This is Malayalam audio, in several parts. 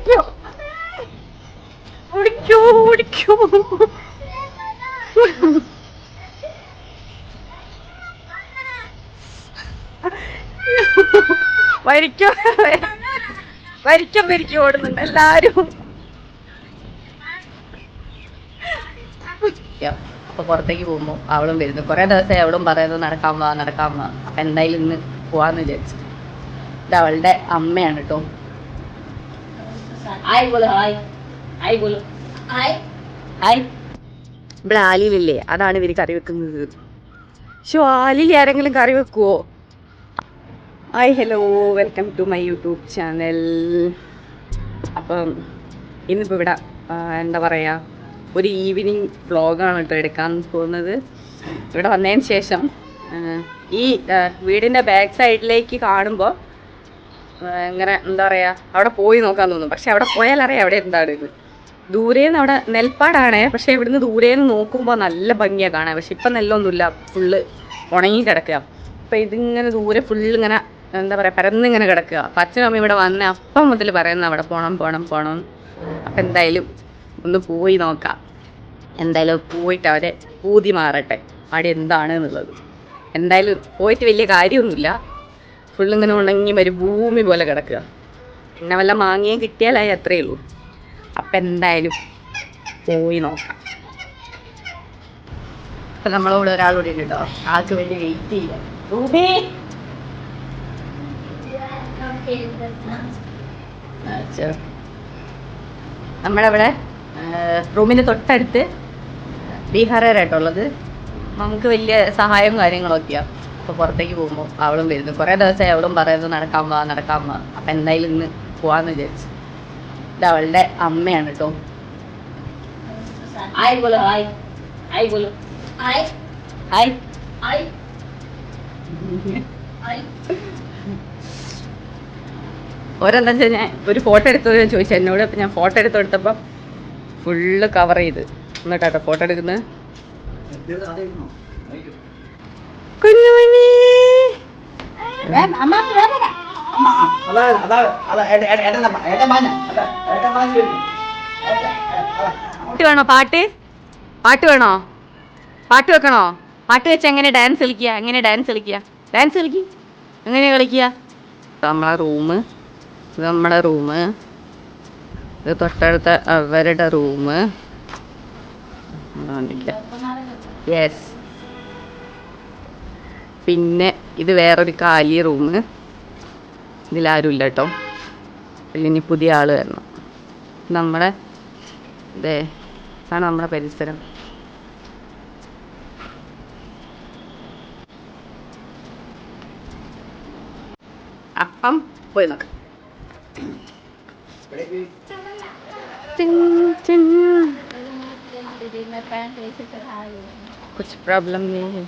ഓടിക്കോ ഓടിക്കോ ഓടിക്കോ. വരിക്കോ വരിക്കം വരിക്കും ഓടുന്നുണ്ട് എല്ലാരും. അപ്പൊ പുറത്തേക്ക് പോകുമ്പോ അവളും വരുന്നു. കുറെ ദിവസമായി അവളും പറയുന്നത് നടക്കാൻ വാ നടക്കാൻ വാ. അപ്പൊ എന്തായാലും ഇന്ന് പോവാന്ന് വിചാരിച്ചു. ഇത് അവളുടെ അമ്മയാണ് കേട്ടോ. ഇവിടെ ആലിയിലില്ലേ, അതാണ് ഇവര് കറി വെക്കുന്നത്. പക്ഷെ ആലിൽ ആരെങ്കിലും കറി വെക്കുവോ? Hi hello, welcome to my YouTube channel. അപ്പം ഇന്നിപ്പോൾ ഇവിടെ എന്താ പറയുക, ഒരു ഈവനിങ് വ്ളോഗാണ് കേട്ടോ എടുക്കാൻ പോകുന്നത്. ഇവിടെ വന്നതിന് ശേഷം ഈ വീടിൻ്റെ ബാക്ക് സൈഡിലേക്ക് കാണുമ്പോൾ ഇങ്ങനെ എന്താ പറയുക, അവിടെ പോയി നോക്കാൻ തോന്നും. പക്ഷെ അവിടെ പോയാൽ അറിയാം അവിടെ എന്താണ് ഇത്. ദൂരേന്ന് അവിടെ നെൽപ്പാടാണേ, പക്ഷേ ഇവിടുന്ന് ദൂരേന്ന് നോക്കുമ്പോൾ നല്ല ഭംഗിയാണ് കാണാൻ. പക്ഷെ ഇപ്പം നെല്ലൊന്നുമില്ല, ഫുള്ള് ഉണങ്ങി കിടക്കുക. അപ്പം ഇതിങ്ങനെ ദൂരെ ഫുള്ള് ഇങ്ങനെ എന്താ പറയുക, പരന്നിങ്ങനെ കിടക്കുക. അപ്പം അച്ഛനും അമ്മ ഇവിടെ വന്ന് അപ്പം മുതൽ പറയുന്നത് അവിടെ പോകണം പോകണം പോകണം. അപ്പം എന്തായാലും ഒന്ന് പോയി നോക്കാം. എന്തായാലും പോയിട്ട് അവരെ പൂതി മാറട്ടെ അവിടെ എന്താണ് എന്നുള്ളത്. എന്തായാലും പോയിട്ട് വലിയ കാര്യമൊന്നുമില്ല, ഫുള്ളിങ്ങനെ ഉണങ്ങി മരുഭൂമി പോലെ കിടക്കുക. പിന്നെ വല്ല മാങ്ങയും കിട്ടിയാലായി, അത്രയേ ഉള്ളൂ. അപ്പം എന്തായാലും പോയി നോക്കാം. അപ്പം നമ്മളിവിടെ ഒരാളൂടെ ഉണ്ട് കേട്ടോ, ആൾക്ക് വേണ്ടി വെയിറ്റ് ചെയ്യാം. റൂബി നമ്മളവിടെ റൂമിൻ്റെ തൊട്ടടുത്ത് ബീഹാറുകാരായിട്ടുള്ളത്. നമുക്ക് വലിയ സഹായവും കാര്യങ്ങളൊക്കെയാണ്. അപ്പോൾ പുറത്തേക്ക് പോകുമ്പോൾ അവളും വരുന്നു. കുറേ ദിവസമായി അവളും പറയുന്നത് നടക്കാൻ വാ നടക്കാൻ വാ. അപ്പം എന്തായാലും ഇന്ന് പോവാന്ന് വിചാരിച്ചു. ഇത് അവളുടെ അമ്മയാണ് കേട്ടോ. ഹായ് ബോലോ, ഹായ് ഹായ് ബോലോ, ഹായ് ഹായ് ഹായ്. ഓരെന്താ വെച്ചാൽ ഞാൻ ഒരു ഫോട്ടോ എടുത്തത് ഞാൻ ചോദിച്ചു എന്നോട്. അപ്പം ഞാൻ ഫോട്ടോ എടുത്തെടുത്തപ്പം ഫുള്ള് കവർ ചെയ്ത് എന്നിട്ടാട്ടോ ഫോട്ടോ എടുക്കുന്നത്. കുഞ്ഞുമണി പാട്ട് വേണോ? പാട്ട് പാട്ട് വേണോ? പാട്ട് വെക്കണോ? പാട്ട് വെച്ച് എങ്ങനെ ഡാൻസ് കളിക്കുക? എങ്ങനെ ഡാൻസ് കളിക്കുക? ഡാൻസ് കളിക്കുക എങ്ങനെയാ കളിക്കുക? നമ്മളെ റൂം, ഇത് നമ്മുടെ റൂം, ഇത് തൊട്ടടുത്ത അവരുടെ റൂം. യെസ്. പിന്നെ ഇത് വേറൊരു കാലി റൂം. ഇതിലാരും ഇല്ല കേട്ടോ, ഇനി പുതിയ ആൾ വരണം. നമ്മുടെ ഇതേ ആണ് നമ്മുടെ പരിസരം. അപ്പം പോയി നോക്കാം. कुछ प्रॉब्लम नहीं है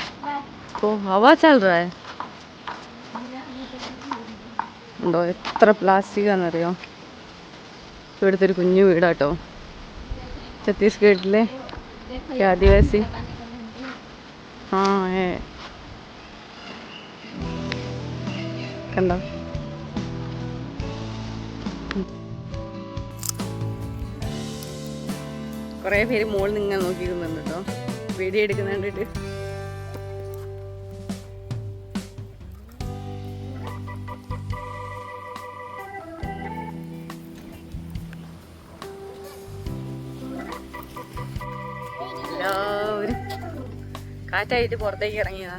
तो हवा चल रहा है. ഉണ്ടോ എത്ര പ്ലാസ്റ്റിക്കാണെന്നറിയോ? ഇവിടുത്തെ ഒരു കുഞ്ഞു വീടാട്ടോ, ഛത്തീസ്ഗഡിലെ ആദിവാസി. ആ കണ്ടോ? കുറേ പേര് മുകളിൽ നിന്ന് ഇങ്ങനെ നോക്കിയിരുന്നുണ്ട് കേട്ടോ, വീഡിയോ എടുക്കുന്ന കണ്ടിട്ട്. എല്ലാവരും കാറ്റായിട്ട് പുറത്തേക്ക് ഇറങ്ങിയതാ.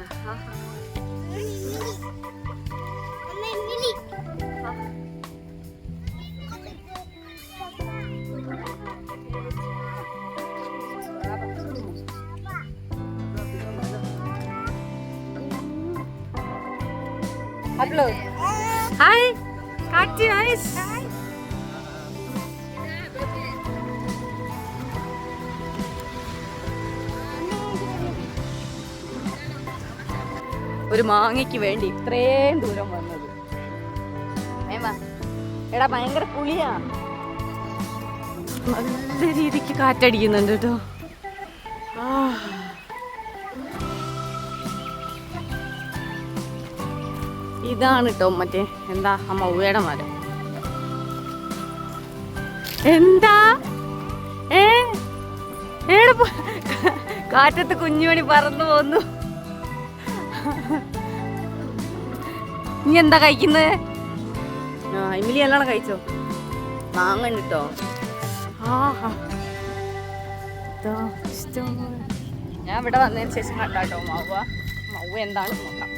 Upload. Hi, Kati, nice. ഒരു മാങ്ങയ്ക്ക് വേണ്ടി ഇത്രയും ദൂരം വന്നത്. എടാ ഭയങ്കര പുളിയാ, നല്ല രീതിക്ക് കാറ്റടിക്കുന്നുണ്ട് കേട്ടോ. ഇതാണ് കേട്ടോ മറ്റേ എന്താ ആ മൗവയുടെ മരം. എന്താ കാറ്റത്ത് കുഞ്ഞുമണി പറന്നു പോന്നു. നീ എന്താ കഴിക്കുന്നത്? ഇമിലി എല്ലാം കഴിച്ചോ? മാങ്ങ കിട്ടോ? ഞാൻ ഇവിടെ വന്നതിന് ശേഷം കണ്ടാട്ടോ മൗവ എന്താണ് നോക്കാം.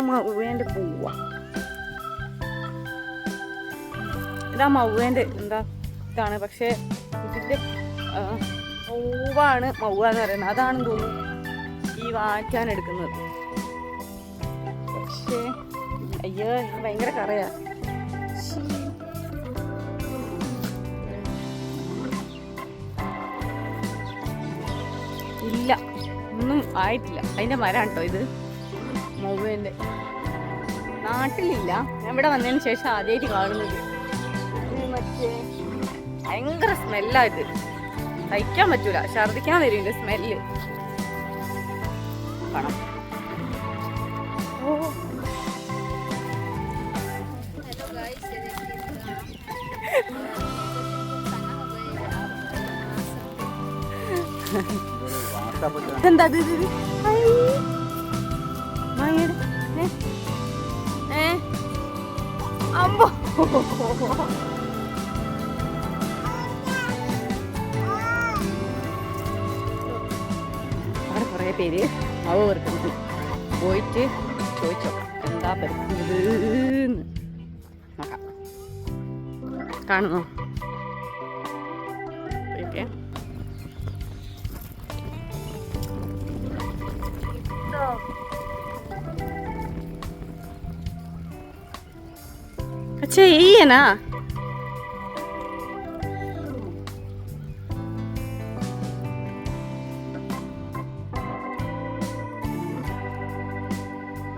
മൗവേന്റെ പൂവ ഇതാ മൗവേന്റെ എന്താ ഇതാണ്. പക്ഷെ ഇതിന്റെ പൂവാണ് മൗവ എന്ന് പറയുന്നത്. അതാണെന്ന് തോന്നുന്നു ഈ വാറ്റാൻ എടുക്കുന്നത്. പക്ഷേ അയ്യോ ഭയങ്കര കറയാ. ഇല്ല ഒന്നും ആയിട്ടില്ല. അതിന്റെ മരം കേട്ടോ ഇത് മൗവേന്റെ. നാട്ടിലില്ല, ഞാൻ ഇവിടെ വന്നതിന് ശേഷം ആദ്യമായിട്ട് കാണുന്നത്. മറ്റേ ഭയങ്കര സ്മെല്ലാ ഇത്, സഹിക്കാൻ പറ്റൂല, ഛർദിക്കാൻ വരും ഇതിന്റെ സ്മെല്ല്. കാണാം. എന്താ അമ്പോ അവിടെ കുറെ പേര് മാവ് പെറുക്കുന്നത്. പോയിട്ട് ചോദിച്ചോ എന്താ പെറുക്കുന്നത് നോക്കാം. കാണുന്നോ? ഓക്കെ. अच्छा यही है ना?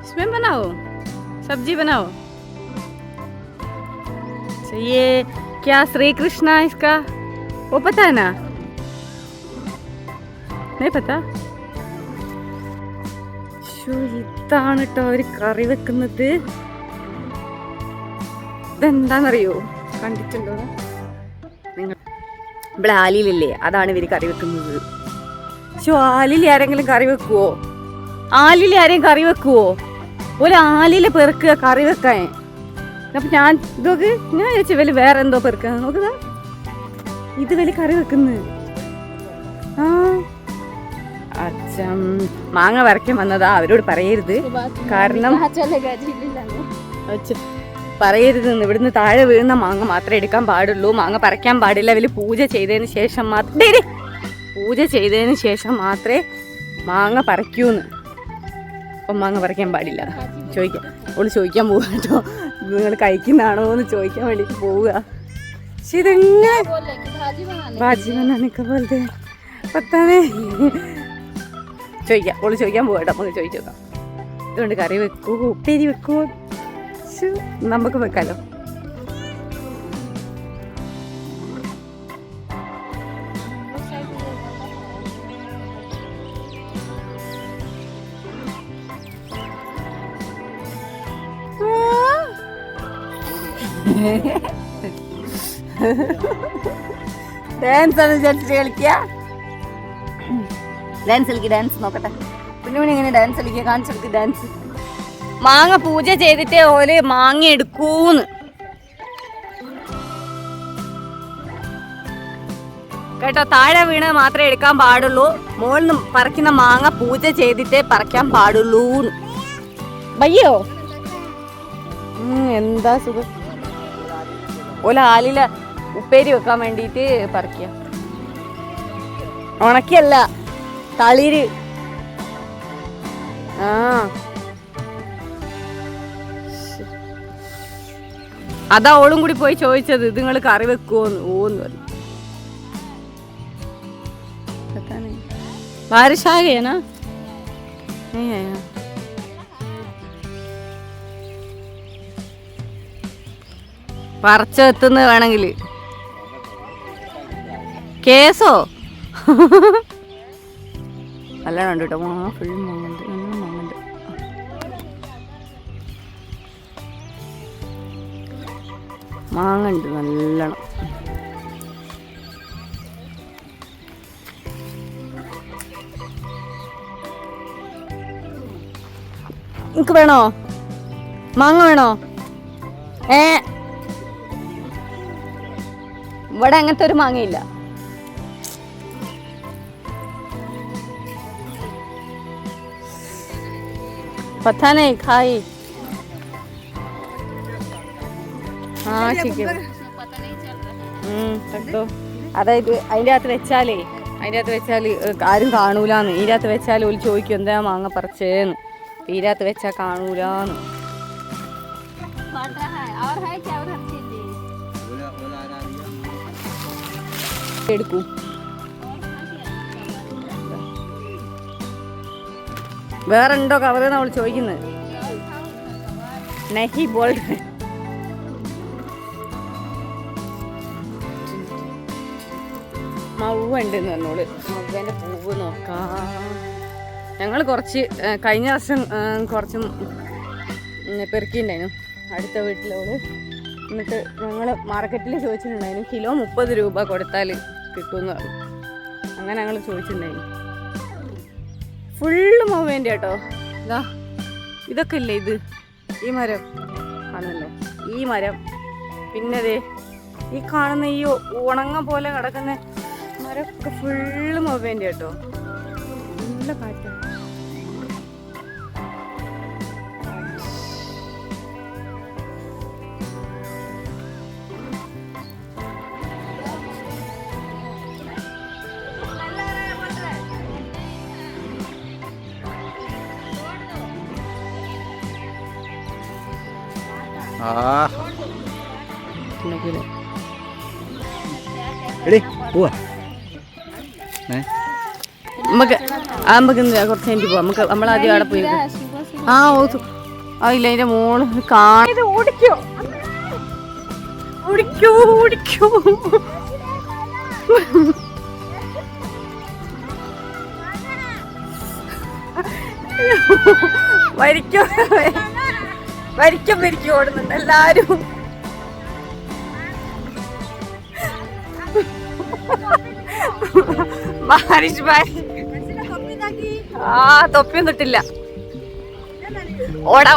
इसमें बनाओ, सब्जी बनाओ. अच्छा ये क्या श्री कृष्णा इसका वो पता है ना? नहीं पता. ഇതാണ് കേട്ടോ അവര് കറി വെക്കുന്നത്. ഇതെന്താന്നറിയോ? കണ്ടിട്ടുണ്ടോ നിങ്ങൾ? ഇവിടെ ആലിലല്ലേ, അതാണ് ഇവര് കറി വെക്കുന്നത്. പക്ഷെ ആലിൽ ആരെങ്കിലും കറി വെക്കുവോ? ആലിൽ ആരെയും കറി വെക്കുവോ? ഒരു ആലില് പെറുക്കുക കറി വെക്കാൻ. അപ്പൊ ഞാൻ ഇതൊക്കെ ഞാൻ ചോദിച്ചു ഇവര് വേറെ എന്തോ പെറുക്കുക. നോക്കുക, ഇത് വലിയ കറി വെക്കുന്നത്. ആ അച്ഛൻ മാങ്ങ വരയ്ക്കാൻ വന്നതാ. അവരോട് പറയരുത്, കാരണം പറയരുത്. ഇവിടുന്ന് താഴെ വീഴുന്ന മാങ്ങ മാത്രമേ എടുക്കാൻ പാടുള്ളൂ. മാങ്ങ പറിക്കാൻ പാടില്ല. അവര് പൂജ ചെയ്തതിന് ശേഷം മാത്രമേ മാങ്ങ പറിക്കൂന്ന്. അപ്പം മാങ്ങ പറിക്കാൻ പാടില്ല. ചോദിക്കാം, അവള് ചോദിക്കാൻ പോവുക കേട്ടോ, നിങ്ങൾ കഴിക്കുന്നതാണോ എന്ന് ചോദിക്കാൻ വേണ്ടിട്ട് പോവുക. പക്ഷെ ഇതെങ്ങനെ ഭാജി ബനാനൊക്കെ പോലത്തെ പത്താനേ ചോദിക്കാം. അവള് ചോദിക്കാൻ പോകട്ടോ, നമുക്ക് ചോദിച്ചു നോക്കാം. ഇതുകൊണ്ട് കറി വെക്കൂ, ഉപ്പേരി വെക്കൂ, നമുക്ക് വെക്കാലോ. ഡാൻസ് ആണ് വിചാരിച്ചിട്ട് കളിക്കുക. ഡാൻസ് കളിക്കുക, ഡാൻസ് നോക്കട്ടെ. പിന്നെ എങ്ങനെ ഡാൻസ് കളിക്കുക? കാണിച്ചെടുത്ത് ഡാൻസ്. മാങ്ങ പൂജ ചെയ്തിട്ടേ ഓല് മാങ്ങ എടുക്കൂന്ന് കേട്ടോ. താഴെ വീണ് മാത്രമേ എടുക്കാൻ പാടുള്ളൂ. മുകളിൽ നിന്ന് പറിക്കുന്ന മാങ്ങ പൂജ ചെയ്തിട്ടേ പറിക്കാൻ പാടുള്ളൂ. വയ്യോ എന്താ സുഖം. ഓല ആലില ഉപ്പേരി വെക്കാൻ വേണ്ടിട്ട് പറിക്കുക. ഉണക്കിയല്ല, തളിര്. ആ അതാ ഓളും കൂടി പോയി ചോദിച്ചത്, ഇത് നിങ്ങൾ കറി വെക്കുവോന്ന്. ഓന്ന് പറഞ്ഞു. बारिश आ गई है ना? नहीं है यहाँ. പറിച്ചെത്തുന്ന വേണമെങ്കിൽ കേസോ നല്ലോണം ഉണ്ട് കേട്ടോ. മാങ്ങ ഫുൾ മാങ്ങുണ്ട്, നല്ല മാങ്ങുണ്ട്. മാങ്ങ ഉണ്ട് നല്ലോണം. നിനക്ക് വേണോ മാങ്ങ വേണോ? ഇവിടെ അങ്ങനത്തെ ഒരു മാങ്ങയില്ല. पता नहीं खाई हाँ ठीक है അതായത് അതിൻ്റെ അകത്ത് വെച്ചാലേ ആരും കാണൂലാന്ന്. ഇതിൻ്റെ അകത്ത് വെച്ചാൽ ഒരു ചോദിക്കും എന്താ മാങ്ങ പറിച്ചേന്ന്. ഇതിൻ്റെ അകത്ത് വെച്ചാൽ കാണൂലാന്ന്. എടുക്കൂ വേറെ ഉണ്ടോ കവറ് നമ്മൾ ചോദിക്കുന്നത്. നെഹി ബോൾ മൗവ ഉണ്ടെന്ന് പറഞ്ഞോള്. മൗവേൻ്റെ പൂവ് നോക്കാം. ഞങ്ങൾ കുറച്ച് കഴിഞ്ഞ വർഷം കുറച്ച് പെറുക്കിണ്ടായിരുന്നു അടുത്ത വീട്ടിലോള്. എന്നിട്ട് ഞങ്ങൾ മാർക്കറ്റിൽ ചോദിച്ചിട്ടുണ്ടായിരുന്നു കിലോ 30 രൂപ കൊടുത്താൽ കിട്ടുമെന്ന് പറഞ്ഞു. അങ്ങനെ ഞങ്ങൾ ചോദിച്ചിട്ടുണ്ടായിരുന്നു. ഫുള്ള് മൗവേൻ്റെ കേട്ടോ. ഇതാ ഇതൊക്കെ ഇല്ലേ ഇത് ഈ മരം ആണല്ലോ. ഈ മരം പിന്നെ ദേ ഈ കാണുന്ന ഈ ഉണങ്ങ പോലെ കിടക്കുന്ന മരമൊക്കെ ഫുള്ള് മൗവേൻ്റെ കേട്ടോ. നല്ല കാറ്റ്. നമുക്ക് കുറച്ച് കഴിഞ്ഞിട്ട് പോവാം. നമുക്ക് നമ്മളാദ്യം അവിടെ പോയി ഇല്ല അതിന്റെ മോള് ഓടിക്കോ ഓടിക്കോ ഓടിക്കോ വരിക്കോ വരിക്കും വരിക്കും ഓടുന്നുണ്ട് എല്ലാരും. തൊപ്പിയൊന്നും ഇട്ടില്ല. ഓടാ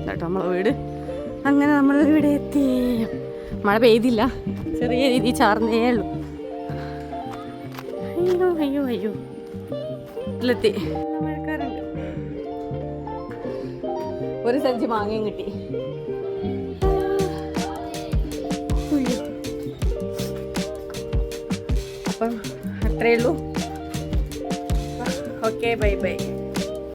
കേട്ടോ നമ്മളെ വീട്. അങ്ങനെ നമ്മൾ ഇവിടെ എത്തി. മഴ പെയ്തില്ല, ചെറിയ രീതിയിൽ ചാർന്നേ ഉള്ളൂ. അയ്യോ അയ്യോ അയ്യോ ഇതിലെത്തി. മഴക്കാറുണ്ട്. ഒരു സഞ്ചി മാങ്ങയും കിട്ടി. അപ്പം അത്രയേ ഉള്ളൂ. Okay bye bye.